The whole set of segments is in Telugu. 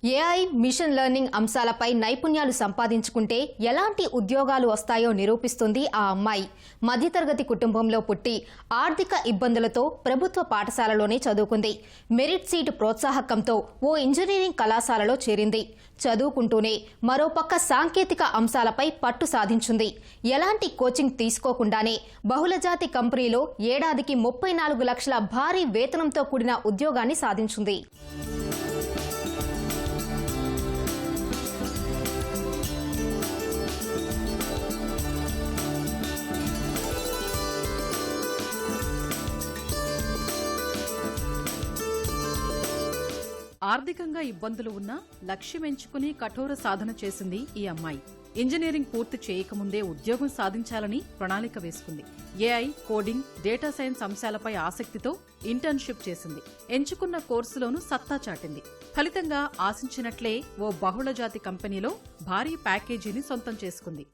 ఏఐ, మిషన్ లెర్నింగ్ అంశాలపై నైపుణ్యాలు సంపాదించుకుంటే ఎలాంటి ఉద్యోగాలు వస్తాయో నిరూపిస్తుంది ఆ అమ్మాయి. మధ్యతరగతి కుటుంబంలో పుట్టి ఆర్థిక ఇబ్బందులతో ప్రభుత్వ పాఠశాలలోనే చదువుకుంది. మెరిట్ సీట్ ప్రోత్సాహకంతో ఓ ఇంజనీరింగ్ కళాశాలలో చేరింది. చదువుకుంటూనే మరోపక్క సాంకేతిక అంశాలపై పట్టు సాధించింది. ఎలాంటి కోచింగ్ తీసుకోకుండానే బహుళజాతి కంపెనీలో ఏడాదికి 34 లక్షల భారీ వేతనంతో కూడిన ఉద్యోగాన్ని సాధించింది. ఆర్థికంగా ఇబ్బందులు ఉన్నా లక్ష్యం ఎంచుకుని కఠోర సాధన చేసింది ఈ అమ్మాయి. ఇంజనీరింగ్ పూర్తి చేయకముందే ఉద్యోగం సాధించాలని ప్రణాళిక వేసుకుంది. ఏఐ, కోడింగ్, డేటా సైన్స్ అంశాలపై ఆసక్తితో ఇంటర్న్షిప్ చేసింది. ఎంచుకున్న కోర్సులోనూ సత్తా చాటింది. ఫలితంగా ఆశించినట్లే ఓ బహుళజాతి కంపెనీలో భారీ ప్యాకేజీని సొంతం చేసుకుంది.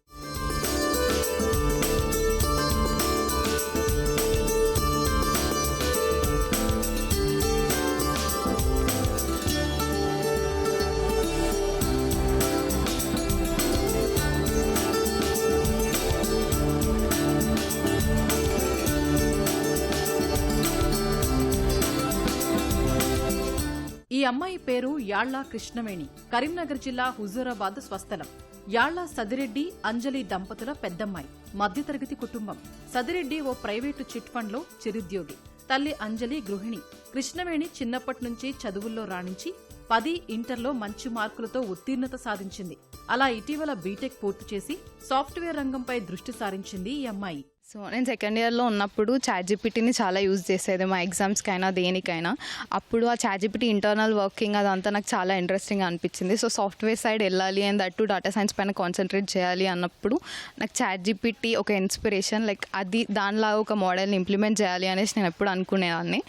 ఈ అమ్మాయి పేరు యాళ్ల కృష్ణవేణి. కరీంనగర్ జిల్లా హుజూరాబాద్ స్వస్థలం. యాళ్ల సదిరెడ్డి, అంజలి దంపతుల పెద్దమ్మాయి. మధ్యతరగతి కుటుంబం. సదిరెడ్డి ఓ ప్రైవేటు చిట్ ఫండ్ లో చిరుద్యోగి. తల్లి అంజలి గృహిణి. కృష్ణవేణి చిన్నప్పటి నుంచి చదువుల్లో రాణించి 10 ఇంటర్లో మంచి మార్కులతో ఉత్తీర్ణత సాధించింది. అలా ఇటీవల బీటెక్ పూర్తి చేసి సాఫ్ట్వేర్ రంగంపై దృష్టి సారించింది ఈ అమ్మాయి. సో నేను సెకండ్ ఇయర్లో ఉన్నప్పుడు చాట్‌జీపీటీని చాలా యూజ్ చేసేది మా ఎగ్జామ్స్కైనా దేనికైనా. అప్పుడు ఆ చాట్‌జీపీటీ ఇంటర్నల్ వర్కింగ్ అదంతా నాకు చాలా ఇంట్రెస్టింగ్ అనిపించింది. సో సాఫ్ట్వేర్ సైడ్ వెళ్ళాలి and that to data science పైన కాన్సన్ట్రేట్ చేయాలి అన్నప్పుడు నాకు చాట్‌జీపీటీ ఒక ఇన్స్పిరేషన్. లైక్ అది దానిలా ఒక మోడల్ని ఇంప్లిమెంట్ చేయాలి అనేసి నేను ఎప్పుడు అనుకునేదాన్ని.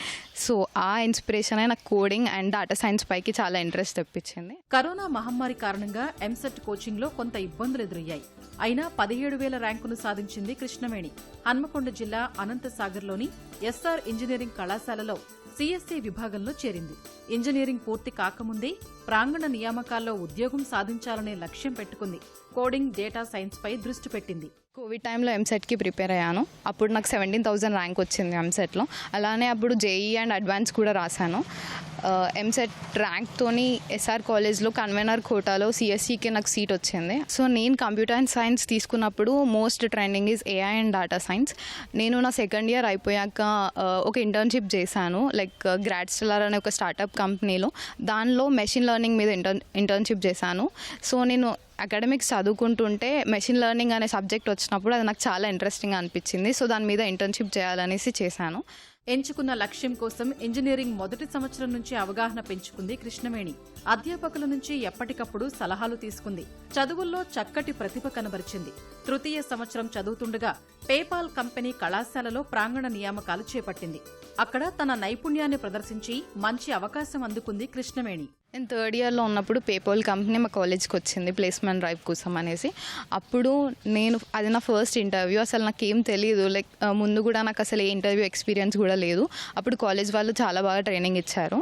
సో ఆ ఇన్స్పిరేషనే నాకు కోడింగ్ అండ్ డేటా సైన్స్ పైకి చాలా ఇంట్రెస్ట్ తెప్పించింది. కరోనా మహమ్మారి కారణంగా ఎంసెట్ కోచింగ్లో కొంత ఇబ్బందులు ఎదురయ్యాయి. అయినా 17,000 ర్యాంకును సాధించింది కృష్ణవేణి. హన్మకొండ జిల్లా అనంతసాగర్లోని ఎస్ఆర్ ఇంజనీరింగ్ కళాశాలలో సిఎస్సి విభాగంలో చేరింది. ఇంజనీరింగ్ పూర్తి కాకముందే ప్రాంగణ నియామకాల్లో ఉద్యోగం సాధించాలనే లక్ష్యం పెట్టుకుంది. కోడింగ్, డేటా సైన్స్ పై దృష్టి పెట్టింది. కోవిడ్ టైంలో ఎంసెట్కి ప్రిపేర్ అయ్యాను. అప్పుడు నాకు 17,000 ర్యాంక్ వచ్చింది ఎంసెట్లో. అలానే అప్పుడు జేఈ అండ్ అడ్వాన్స్ కూడా రాశాను. ఎంసెట్ ర్యాంక్తోని ఎస్ఆర్ కాలేజ్లో కన్వెనర్ కోటాలో సిఎస్సికి నాకు సీట్ వచ్చింది. సో నేను కంప్యూటర్ అండ్ సైన్స్ తీసుకున్నప్పుడు most trending is AI and data science. నేను నా సెకండ్ ఇయర్ అయిపోయాక ఒక ఇంటర్న్షిప్ చేశాను. లైక్ గ్రాడ్స్టెల్లర్ అనే ఒక స్టార్టప్ కంపెనీలో. దానిలో మెషిన్ లెర్నింగ్ మీద ఇంటర్న్షిప్ చేశాను. సో నేను అకాడమిక్స్ చదువుకుంటుంటే మెషిన్ లెర్నింగ్ అనే సబ్జెక్ట్ వచ్చినప్పుడు అది నాకు చాలా ఇంట్రెస్టింగ్ అనిపించింది. సో దాని మీద ఇంటర్న్షిప్ చేయాలనేసి చేశాను. ఎంచుకున్న లక్ష్యం కోసం ఇంజనీరింగ్ మొదటి సంవత్సరం నుంచి అవగాహన పెంచుకుంది కృష్ణవేణి. అధ్యాపకుల నుంచి ఎప్పటికప్పుడు సలహాలు తీసుకుంది. చదువుల్లో చక్కటి ప్రతిభ కనబరిచింది. తృతీయ సంవత్సరం చదువుతుండగా పేపాల్ కంపెనీ కళాశాలలో ప్రాంగణ నియామకాలు చేపట్టింది. అక్కడ తన నైపుణ్యాన్ని ప్రదర్శించి మంచి అవకాశం అందుకుంది కృష్ణవేణి. నేను థర్డ్ ఇయర్లో ఉన్నప్పుడు పేపాల్ కంపెనీ మా కాలేజ్కి వచ్చింది ప్లేస్మెంట్ డ్రైవ్ కోసం అనేసి. అప్పుడు అది నా ఫస్ట్ ఇంటర్వ్యూ. అసలు నాకేం తెలియదు. లైక్ ముందు కూడా నాకు అసలు ఏ ఇంటర్వ్యూ ఎక్స్పీరియన్స్ కూడా లేదు. అప్పుడు కాలేజ్ వాళ్ళు చాలా బాగా ట్రైనింగ్ ఇచ్చారు.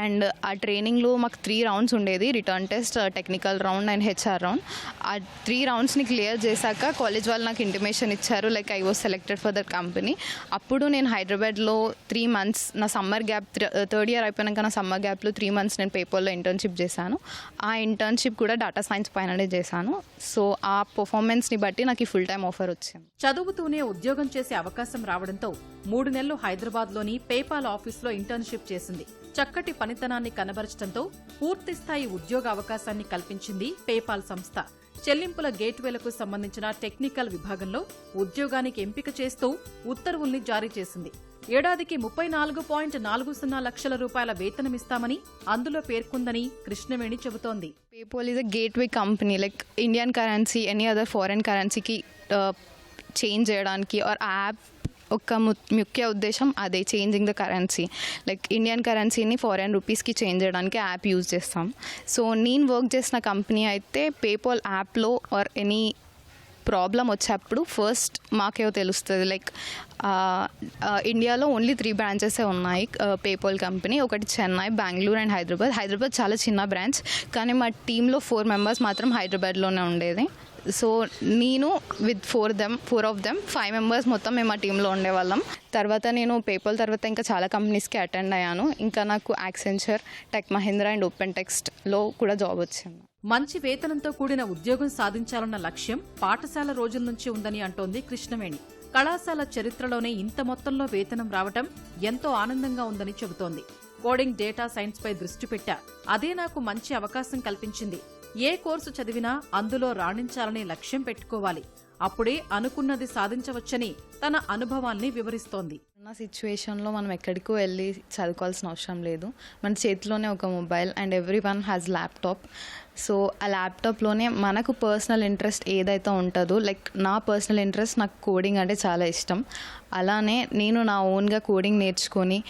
అండ్ ఆ ట్రైనింగ్లో మాకు 3 రౌండ్స్ ఉండేది. Return test, technical round and HR round. ఆ 3 రౌండ్స్ని క్లియర్ చేశాక కాలేజ్ వాళ్ళు నాకు ఇంటిమేషన్ ఇచ్చారు. Like I was selected for that company. అప్పుడు నేను హైదరాబాద్లో 3 మంత్స్ నా సమ్మర్ గ్యాప్, థర్డ్ ఇయర్ అయిపోయాక నా సమ్మర్ గ్యాప్లో 3 మంత్స్ నేను పేపాల్లో ఇంటర్న్షిప్ చేశాను. ఆ ఇంటర్న్షిప్ కూడా డేటా సైన్స్ పైననే చేశాను. సో ఆ పర్ఫార్మెన్స్ని బట్టి నాకు ఈ ఫుల్ టైం ఆఫర్ వచ్చింది. చదువుతూనే ఉద్యోగం చేసే అవకాశం రావడంతో 3 నెలలు హైదరాబాద్లోని పేపాల్ ఆఫీస్లో ఇంటర్న్షిప్ చేసింది. చక్కటి పనితనాన్ని కనబరచడంతో పూర్తిస్థాయి ఉద్యోగ అవకాశాన్ని కల్పించింది పేపాల్ సంస్థ. చెల్లింపుల గేట్వేలకు సంబంధించిన టెక్నికల్ విభాగంలో ఉద్యోగానికి ఎంపిక చేస్తూ ఉత్తర్వుల్ని జారీ చేసింది. ఏడాదికి 34.40 లక్షల రూపాయల వేతనమిస్తామని అందులో పేర్కొందని కృష్ణవేణి చెబుతోంది. PayPal is a gateway company. Like Indian currency, any other foreign కరెన్సీకి చేంజ్ చేయడానికి ఆర్ యాప్ ఒక ముఖ్య ఉద్దేశం అదే, changing the currency. Like Indian కరెన్సీని ఫారెన్ రూపీస్కి చేంజ్ చేయడానికి యాప్ యూజ్ చేస్తాం. సో నేను వర్క్ చేసిన కంపెనీ అయితే పేపాల్ యాప్లో ఆర్ ఎనీ ప్రాబ్లం వచ్చేప్పుడు ఫస్ట్ మాకేవో తెలుస్తుంది. లైక్ ఇండియాలో ఓన్లీ 3 బ్రాంచెసే ఉన్నాయి పేపాల్ కంపెనీ. ఒకటి చెన్నై, బెంగళూరు అండ్ హైదరాబాద్. హైదరాబాద్ చాలా చిన్న బ్రాంచ్, కానీ మా టీంలో 4 మెంబర్స్ మాత్రం హైదరాబాద్లోనే ఉండేది. సో నేను విత్ 4 ఆఫ్ దెమ్ 5 మెంబర్స్ మొత్తం మేము ఆ టీంలో ఉండేవాళ్ళం. తర్వాత నేను పేపాల్ తర్వాత ఇంకా చాలా కంపెనీస్కి అటెండ్ అయ్యాను. ఇంకా నాకు Accenture, Tech Mahindra and open టెక్స్ట్లో కూడా జాబ్ వచ్చింది. మంచి వేతనంతో కూడిన ఉద్యోగం సాధించాలన్న లక్ష్యం పాఠశాల రోజుల నుంచి ఉందని అంటోంది కృష్ణవేణి. కళాశాల చరిత్రలోనే ఇంత మొత్తంలో వేతనం రావటం ఎంతో ఆనందంగా ఉందని చెబుతోంది. కోడింగ్, డేటా సైన్స్ పై దృష్టి పెట్టా. అదే నాకు మంచి అవకాశం కల్పించింది. ఏ కోర్సు చదివినా అందులో రాణించాలనే లక్ష్యం పెట్టుకోవాలి. అప్పుడే అనుకున్నది సాధించవచ్చని తన అనుభవాల్ని వివరిస్తోంది. ఉన్న సిచ్యువేషన్లో మనం ఎక్కడికో వెళ్ళి చదువుకోవాల్సిన అవసరం లేదు. మన చేతిలోనే ఒక mobile and every one has laptop. So ఆ ల్యాప్టాప్లోనే మనకు పర్సనల్ ఇంట్రెస్ట్ ఏదైతే ఉంటుందో, లైక్ నా పర్సనల్ ఇంట్రెస్ట్ నాకు కోడింగ్ అంటే చాలా ఇష్టం. అలానే నేను నా ఓన్గా కోడింగ్ నేర్చుకొని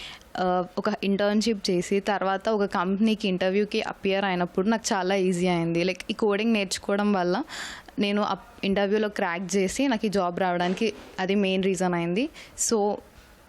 ఒక ఇంటర్న్షిప్ చేసి తర్వాత ఒక కంపెనీకి ఇంటర్వ్యూకి అపియర్ అయినప్పుడు నాకు చాలా ఈజీ అయింది. లైక్ ఈ కోడింగ్ నేర్చుకోవడం వల్ల నేను ఇంటర్వ్యూలో క్రాక్ చేసి నాకు ఈ జాబ్ రావడానికి అది మెయిన్ రీజన్ అయింది. సో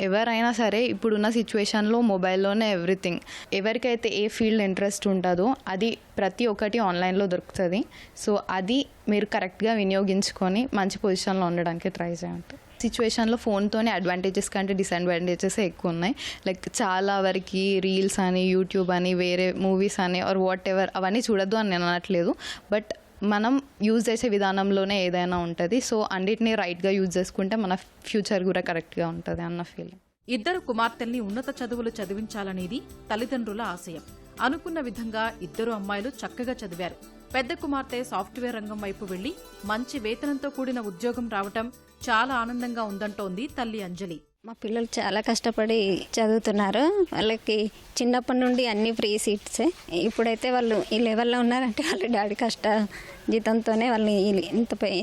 ఎవరైనా సరే ఇప్పుడున్న సిచ్యువేషన్లో మొబైల్లోనే ఎవ్రీథింగ్. ఎవరికైతే ఏ ఫీల్డ్ ఇంట్రెస్ట్ ఉంటుందో అది ప్రతి ఒక్కటి ఆన్లైన్లో దొరుకుతుంది. సో అది మీరు కరెక్ట్గా వినియోగించుకొని మంచి పొజిషన్లో ఉండడానికి ట్రై చేయండి. సిచ్యువేషన్లో ఫోన్తోనే అడ్వాంటేజెస్ కంటే డిసడ్వాంటేజెస్ ఎక్కువ ఉన్నాయి. లైక్ చాలా వరకు రీల్స్ అని, యూట్యూబ్ అని, వేరే మూవీస్ అని ఆర్ వాట్ ఎవర్ అవన్నీ చూడొద్దు అని నేను అనట్లేదు. బట్ మనం యూజ్ చేసే విధానంలోనే ఏదైనా ఉంటుంది. సో అన్నిటినీ రైట్గా యూజ్ చేసుకుంటే మన ఫ్యూచర్ కూడా కరెక్ట్గా ఉంటుంది అన్న ఫీలింగ్. ఇద్దరు కుమార్తెల్ని ఉన్నత చదువులు చదివించాలనేది తల్లిదండ్రుల ఆశయం. అనుకున్న విధంగా ఇద్దరు అమ్మాయిలు చక్కగా చదివారు. పెద్ద కుమార్తె సాఫ్ట్వేర్ రంగం వైపు వెళ్లి మంచి వేతనంతో కూడిన ఉద్యోగం రావటం చాలా ఆనందంగా ఉందంటోంది తల్లి అంజలి. మా పిల్లలు చాలా కష్టపడి చదువుతున్నారు. వాళ్ళకి చిన్నప్పటి నుండి అన్ని ఫ్రీ సీట్సే. ఇప్పుడైతే వాళ్ళు ఈ లెవెల్లో ఉన్నారంటే వాళ్ళ డాడీ కష్ట జీతంతోనే వాళ్ళని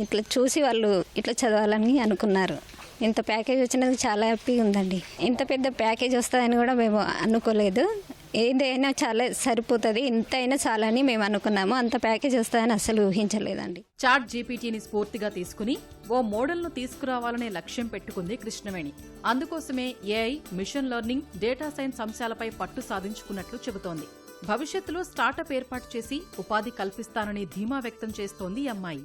ఇట్లా చూసి వాళ్ళు ఇట్లా చదవాలని అనుకున్నారు. ఇంత ప్యాకేజ్ వచ్చినందుకు చాలా హ్యాపీగా ఉందండి. ఇంత పెద్ద ప్యాకేజ్ వస్తుందని కూడా మేము అనుకోలేదు. ఏదైనా చాలా సరిపోతుంది, ఇంతైనా చాలా అని మేము అనుకున్నాము. అంత ప్యాకేజ్ వస్తుందని అసలు ఊహించలేదండి. చాట్ జీపీటీని స్ఫూర్తిగా తీసుకుని ఓ మోడల్ను తీసుకురావాలనే లక్ష్యం పెట్టుకుంది కృష్ణవేణి. అందుకోసమే AI, machine learning, data science అంశాలపై పట్టు సాధించుకున్నట్లు చెబుతోంది. భవిష్యత్తులో స్టార్టప్ ఏర్పాటు చేసి ఉపాధి కల్పిస్తానని ధీమా వ్యక్తం చేస్తోంది ఈ అమ్మాయి.